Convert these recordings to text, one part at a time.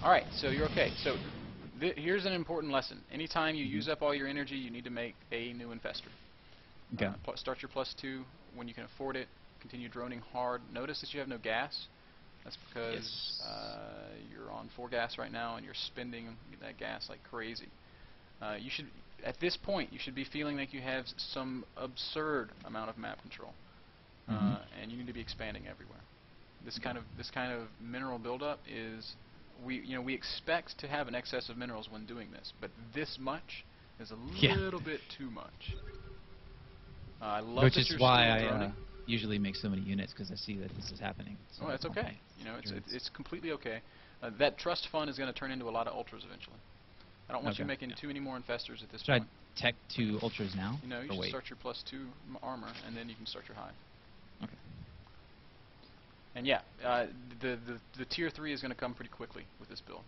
Alright, so you're okay. So here's an important lesson. Anytime you use up all your energy, you need to make a new infestor. Okay. Start your +2 when you can afford it. Continue droning hard. Notice that you have no gas. That's because you're on 4 gas right now and you're spending that gas like crazy. You should, at this point, you should be feeling like you have some absurd amount of map control, and you need to be expanding everywhere. This kind of mineral buildup is, we expect to have an excess of minerals when doing this, but this much is a little bit too much. I love Which that is you're why still I droning. usually make so many units, because I see that this is happening. So Oh, that's okay. You know, it's completely okay. That trust fund is going to turn into a lot of ultras eventually. I don't want you making too many more infestors at this point. Should I tech 2 ultras now? You know, you should start your +2 armor, and then you can start your hive. Okay. And yeah, the tier 3 is going to come pretty quickly with this build.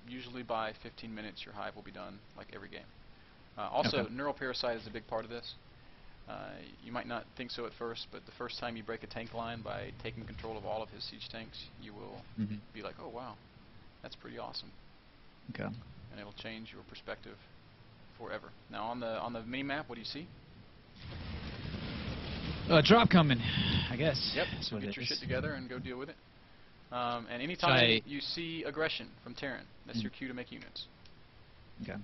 Usually by 15 minutes, your hive will be done, like every game. Also, neural parasite is a big part of this. You might not think so at first, but the first time you break a tank line by taking control of all of his siege tanks, you will be like, oh wow, that's pretty awesome. Okay. And it'll change your perspective forever. Now on the mini map, what do you see? A drop coming, I guess. Yep. So get your shit together and go deal with it. And anytime you see aggression from Terran, that's your cue to make units. Okay.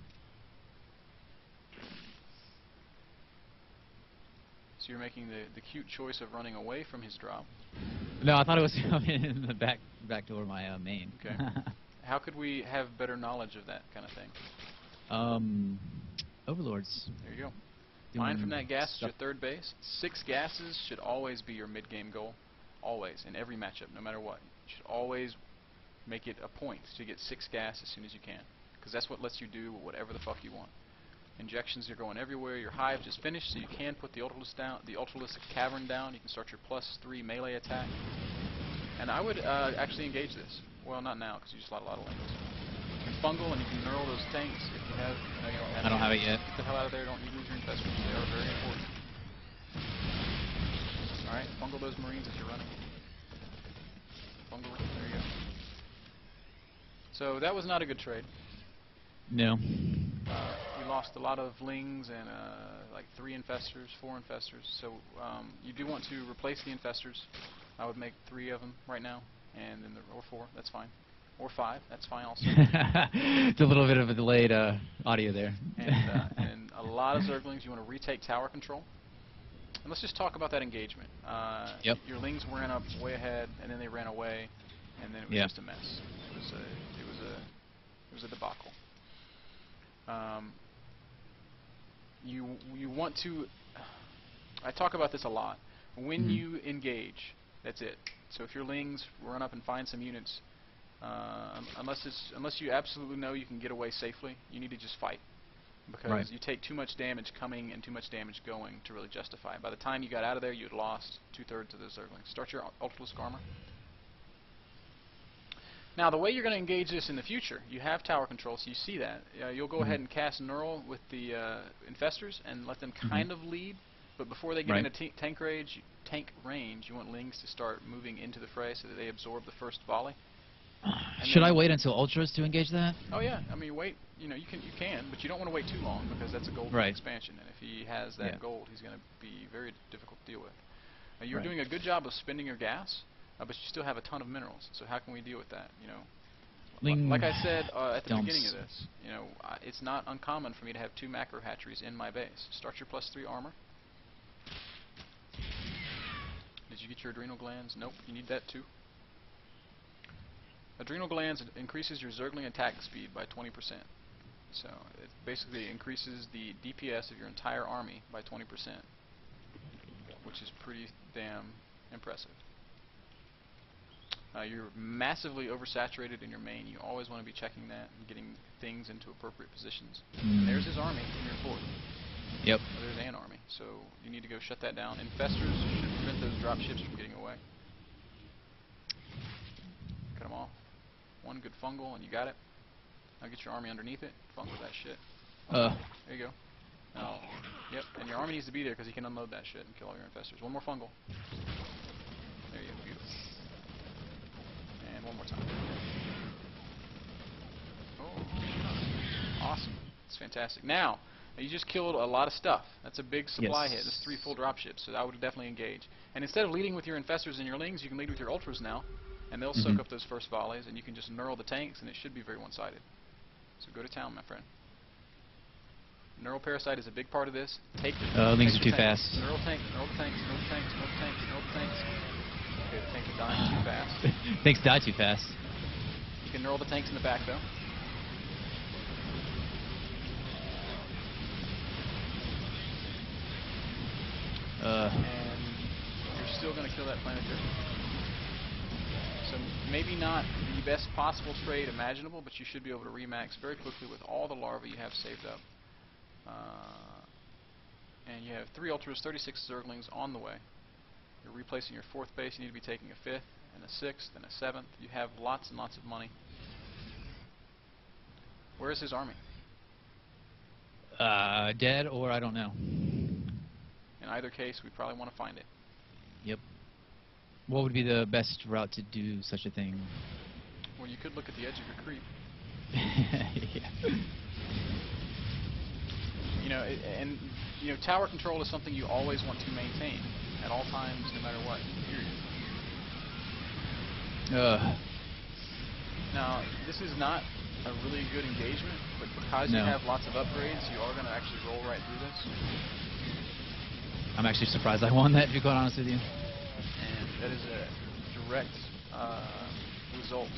So you're making the cute choice of running away from his drop. No, I thought it was coming in the back door of my main. Okay. How could we have better knowledge of that kind of thing? Overlords. There you go. Mine from that gas is your 3rd base. 6 gases should always be your mid-game goal. Always, in every matchup, no matter what. You should always make it a point to get 6 gas as soon as you can, because that's what lets you do whatever the fuck you want. Injections are going everywhere. Your hive just finished, so you can put the Ultralisk down, the Ultralisk Cavern down. You can start your +3 melee attack. And I would actually engage this. Well, not now, because you just lost a lot of links. You can fungal, and you can neural those tanks if you have. No, you don't have. I don't have it yet. Get the hell out of there! Don't you lose your infestors? They are very important. All right, fungal those Marines as you're running. Fungal. There you go. So that was not a good trade. No. You lost a lot of lings and like 3 infestors, 4 infestors. So you do want to replace the infestors. I would make 3 of them right now, and then or 4. That's fine, or 5. That's fine also. It's a little bit of a delayed audio there. And a lot of Zerglings. You want to retake tower control. And let's just talk about that engagement. Your lings ran up way ahead, and then they ran away, and then it was just a mess. It was a debacle. You want to. I talk about this a lot. When you engage, that's it. So if your lings run up and find some units, unless you absolutely know you can get away safely, you need to just fight, because you take too much damage coming and too much damage going to really justify it. By the time you got out of there, you had lost 2/3 of those Zerglings. Start your Ultralisk armor. Now, the way you're going to engage this in the future, you have tower control, so you see that. You'll go ahead and cast Neural with the infestors and let them kind of lead, but before they get into tank range, you want lings to start moving into the fray so that they absorb the first volley. Should I wait until ultras to engage that? Oh yeah, I mean wait. You know you can, but you don't want to wait too long, because that's a gold expansion, and if he has that gold, he's going to be very difficult to deal with. You're doing a good job of spending your gas. But you still have a ton of minerals, so how can we deal with that? You know, like I said at the beginning of this, you know, it's not uncommon for me to have 2 macro hatcheries in my base. Start your +3 armor. Did you get your adrenal glands? Nope, you need that too. Adrenal glands increases your Zergling attack speed by 20%. So it basically increases the DPS of your entire army by 20%, which is pretty damn impressive. You're massively oversaturated in your main. You always want to be checking that and getting things into appropriate positions. And there's his army in your fort. Yep. There's an army, so you need to go shut that down. Infestors should prevent those drop ships from getting away. Cut them off. 1 good fungal, and you got it. Now get your army underneath it. Fungal that shit. There you go. Now, yep, and your army needs to be there because he can unload that shit and kill all your infestors. 1 more fungal. There you go. Beautiful. And 1 more time. That's fantastic. Now, you just killed a lot of stuff. That's a big supply hit. Yes. That's 3 full dropships, so I would definitely engage. And instead of leading with your infestors and your lings, you can lead with your ultras now, and they'll soak up those first volleys, and you can just knurl the tanks, and it should be very one-sided. So go to town, my friend. Neural parasite is a big part of this. Take the lings are too tanks. fast. Neural tanks, neural tanks, neural tanks, neural tanks, neural tanks. Okay, the tanks are dying too fast. Tanks die too fast. You can neural the tanks in the back, though. And you're still going to kill that planetary. So maybe not the best possible trade imaginable, but you should be able to remax very quickly with all the larvae you have saved up. And you have 3 ultras, 36 zerglings on the way. You're replacing your 4th base. You need to be taking a 5th, and a 6th, and a 7th. You have lots and lots of money. Where is his army? Dead, or I don't know. In either case, we probably want to find it. Yep. What would be the best route to do such a thing? Well, you could look at the edge of your creep. Yeah. You know, tower control is something you always want to maintain at all times, no matter what. Period. Now, this is not a really good engagement, but because you have lots of upgrades, you are going to actually roll right through this. I'm actually surprised I won that, to be quite honest with you. And that is a direct result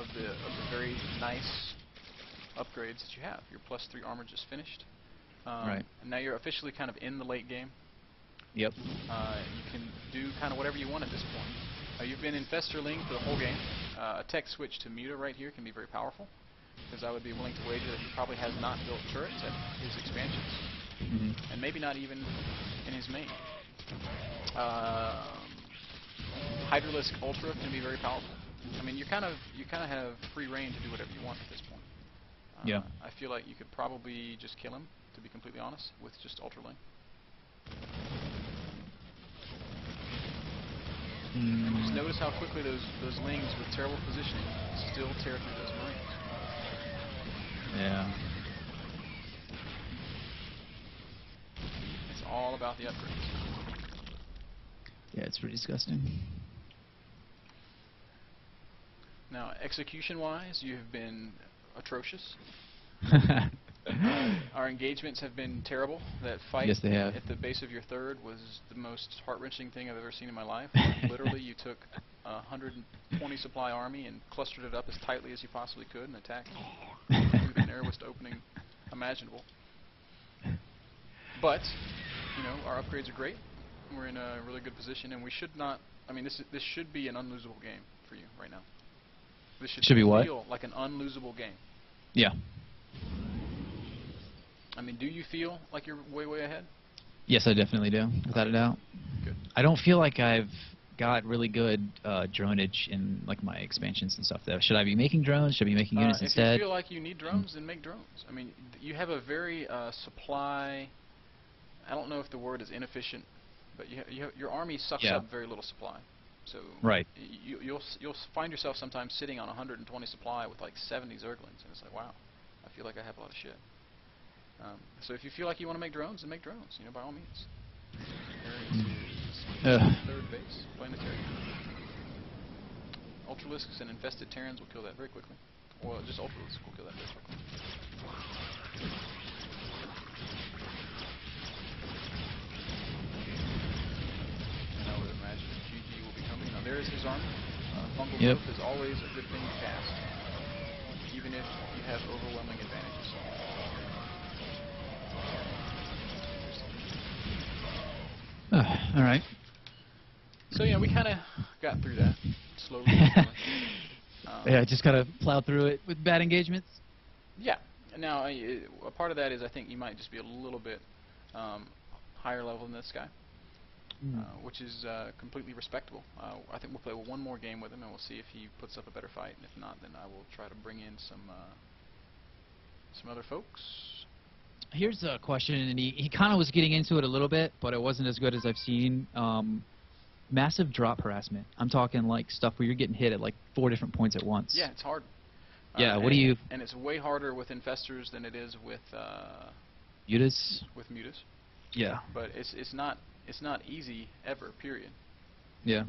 of the very nice upgrades that you have. Your +3 armor just finished. Right. And now you're officially kind of in the late game. Yep. You can do kind of whatever you want at this point. You've been Infesterling for the whole game. A tech switch to Muta right here can be very powerful, because I would be willing to wager that he probably has not built turrets at his expansions, and maybe not even in his main. Hydralisk Ultra can be very powerful. I mean, you kind of have free reign to do whatever you want at this point. Yeah. I feel like you could probably just kill him, to be completely honest, with just Ultraling. And just notice how quickly those lings with terrible positioning still tear through those marines. Yeah. It's all about the upgrades. Yeah, it's pretty disgusting. Now, execution-wise, you have been atrocious. Our engagements have been terrible. That fight Yes, they have. at the base of your 3rd was the most heart-wrenching thing I've ever seen in my life. Literally, you took a 120 supply army and clustered it up as tightly as you possibly could and attacked through the narrowest opening imaginable. But, our upgrades are great. We're in a really good position, and we should not... I mean, this should be an unlosable game for you right now. This should be what? feel like an unlosable game. Yeah. I mean, do you feel like you're way, way ahead? Yes, I definitely do, without a doubt. Good. I don't feel like I've got really good dronage in like my expansions and stuff, though. Should I be making drones? Should I be making units instead? If you feel like you need drones, then make drones. I mean, you have a very supply... I don't know if the word is inefficient, but your army sucks up very little supply. So you'll find yourself sometimes sitting on 120 supply with like 70 zerglings, and it's like, wow, I feel like I have a lot of shit. So if you feel like you want to make drones, then make drones, by all means. There is 3rd base, planetary. Ultralisks and infested Terrans will kill that very quickly. Well, just Ultralisks will kill that very quickly. And I would imagine GG will be coming. Now there is his army. Fungal growth is always a good thing to cast, even if you have overwhelming advantages. All right. So yeah, we kind of got through that slowly. Yeah, just kind of plowed through it with bad engagements. Yeah. Now, a part of that is I think you might just be a little bit higher level than this guy, which is completely respectable. I think we'll play one more game with him, and we'll see if he puts up a better fight. And if not, then I will try to bring in some other folks. Here's a question, and he kind of was getting into it a little bit, but it wasn't as good as I've seen. Massive drop harassment. I'm talking like stuff where you're getting hit at like 4 different points at once. Yeah, it's hard. Yeah. What do you? And it's way harder with infestors than it is with Mutas. with mutas. Yeah. But it's not easy ever. Period. Yeah.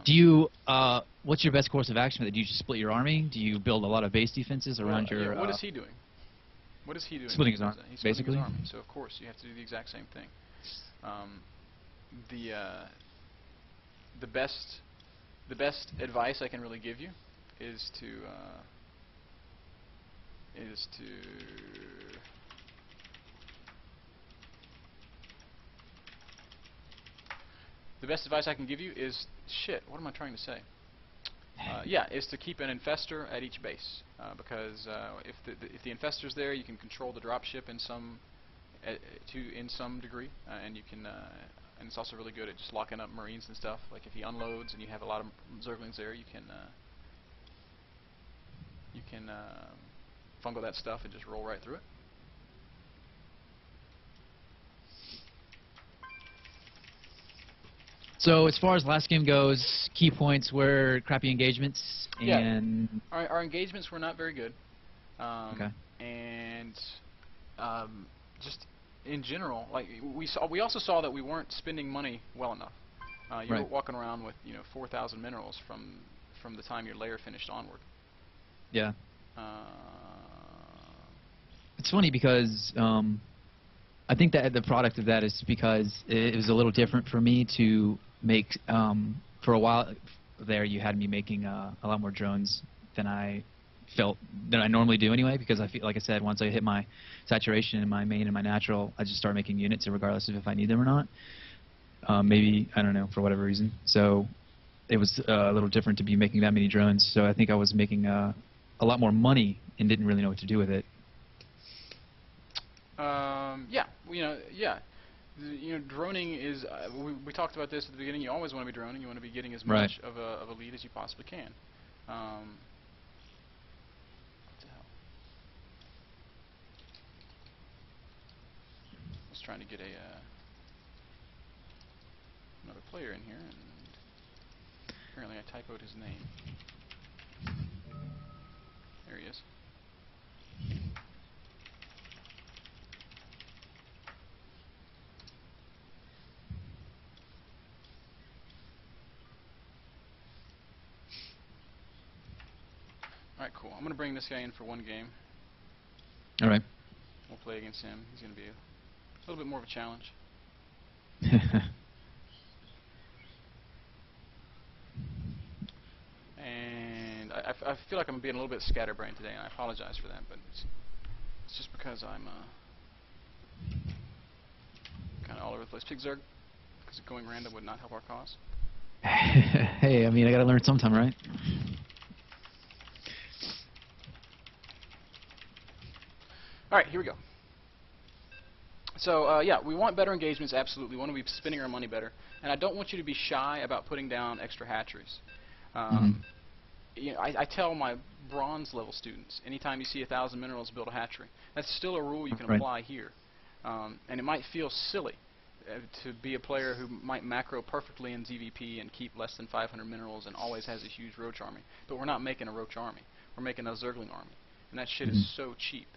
Do you? What's your best course of action? Do you just split your army? Do you build a lot of base defenses around your? Yeah, what is he doing? What is he doing? Splitting his army. He's splitting basically. his army. So of course you have to do the exact same thing. The best advice I can really give you is to the best advice I can give you is shit. What am I trying to say? Yeah, is to keep an infestor at each base because if the infestor's there, you can control the dropship in some degree, and you can and it's also really good at just locking up marines and stuff. Like if he unloads and you have a lot of zerglings there, you can fungal that stuff and just roll right through it. So as far as last game goes, key points were crappy engagements and our engagements were not very good. Okay. And just in general, like we also saw that we weren't spending money well enough. You were walking around with 4,000 minerals from the time your layer finished onward. Yeah. It's funny because I think that the product of that is because it was a little different for me to make. For a while there, you had me making a lot more drones than I normally do anyway, because I feel, like I said, once I hit my saturation in my main and my natural, I just start making units regardless of if I need them or not. Maybe, I don't know, for whatever reason. So it was a little different to be making that many drones. So I think I was making a lot more money and didn't really know what to do with it. Yeah, droning is. We talked about this at the beginning. You always want to be droning. You want to be getting as much of a lead as you possibly can. What the hell? I was trying to get another player in here, and apparently I typoed his name. There he is. Alright, cool. I'm going to bring this guy in for one game. Alright. We'll play against him. He's going to be a little bit more of a challenge. And I feel like I'm being a little bit scatterbrained today, and I apologize for that, but it's just because I'm kind of all over the place. Pig Zerg, because going random would not help our cause. Hey, I mean, I got to learn sometime, right? Alright, here we go. So, yeah, we want better engagements, absolutely. We want to be spending our money better. And I don't want you to be shy about putting down extra hatcheries. I tell my bronze level students, anytime you see 1,000 minerals, build a hatchery. That's still a rule you can apply here. And it might feel silly to be a player who might macro perfectly in ZvP and keep less than 500 minerals and always has a huge roach army. But we're not making a roach army. We're making a zergling army. And that shit is so cheap.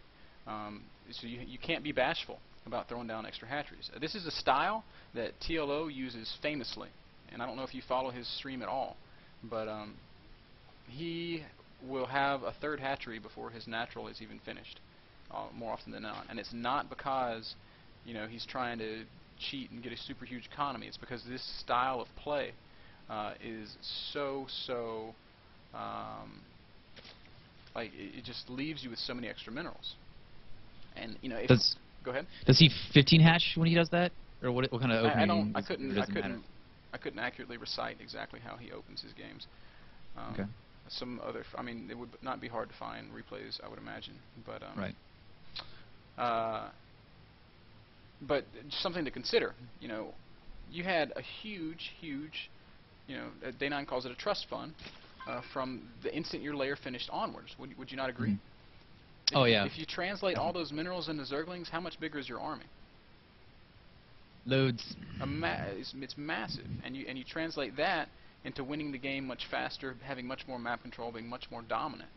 So you can't be bashful about throwing down extra hatcheries. This is a style that TLO uses famously, and I don't know if you follow his stream at all, but he will have a third hatchery before his natural is even finished, more often than not. And it's not because he's trying to cheat and get a super huge economy. It's because this style of play is so like it just leaves you with so many extra minerals. And go ahead. Does he 15 hatch when he does that, or what kind of opening? I couldn't accurately recite exactly how he opens his games. Okay. Some other, I mean, it would not be hard to find replays, I would imagine. But but something to consider. You had a huge, Day9 calls it a trust fund from the instant your layer finished onwards. Would you not agree? Oh yeah. If you translate all those minerals into zerglings, how much bigger is your army? Loads. It's massive, and you translate that into winning the game much faster, having much more map control, being much more dominant.